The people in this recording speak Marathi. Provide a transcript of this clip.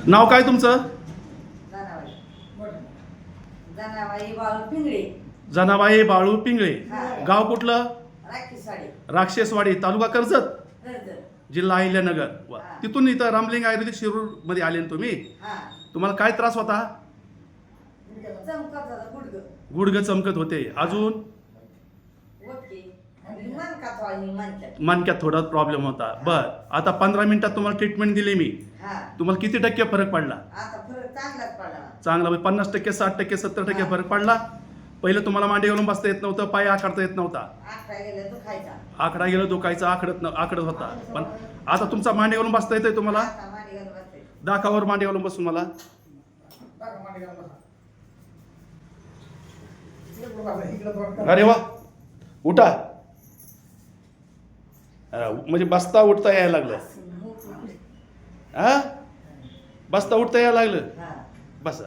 नाव काय तुमचं? जनाबाई बाळू पिंगळे. जनाबाई बाळू पिंगळे. हा. गाव कुठलं? राक्षसवाडी. राक्षसवाडी, तालुका कर्जत, कर्जत. जिल्हा अहिल्यानगर. वा. हा. तिथून इथं रामलिंग आयुर्वेदिक शिरूर मध्ये आले ना तुम्ही. हा. तुम्हाला काय त्रास होता? चमकत होता गुडघं. गुडघे चमकत होते. अजून ओके. आणि मनकात व्हायची मनक्यात. मणक्यात थोडा प्रॉब्लेम होता. बर, आता 15 मिनिटात तुम्हाला ट्रीटमेंट दिली मी. हा. तुम्हाला किती टक्के फरक पडला? आता फरक चांगलाच पडला. चांगला, 50%, 60%, 70% फरक पडला. पहिलं तुम्हाला मांडी घालून बसता येत नव्हतं, पाय आखडता येत नव्हता, आकडा गेलं दुखायचा. आकडा गेलं दुखायचा, आकडत होता. पण आता तुमचा मांडी घालून बसता येतंय तुम्हाला. आता मांडी घालून बसते. दाखावर मांडी घालून बसून मला. अरे वा, उठा. म्हणजे बसता उठता यायला लागलं. हा, बसता उठता यायला लागलं. हा. बसा.